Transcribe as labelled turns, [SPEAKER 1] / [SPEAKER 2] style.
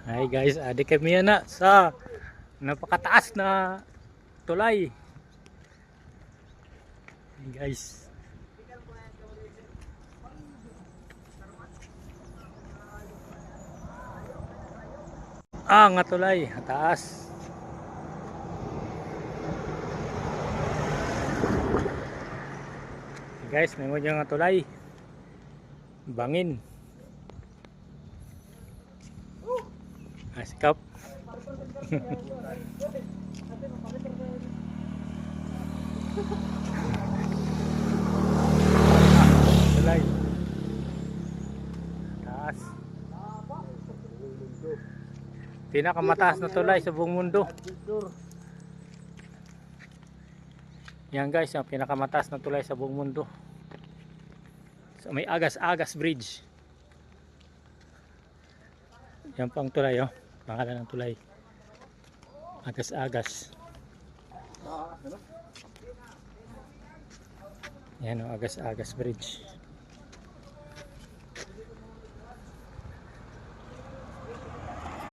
[SPEAKER 1] Hi guys, adik kami na sa napakataas na tulay. Hi guys. Nga tulay, taas. Hi guys, may mo nga tulay. Bangin. Sikap. Tulay. Taas. Pinakamataas na tulay sa buong mundo. Yan guys, yung pinakamataas na tulay sa buong mundo. So may Agas-Agas Bridge. Yan pang tulay, oh. Pangalan ng tulay. Agas-Agas. Yan, oh, Agas-Agas Bridge.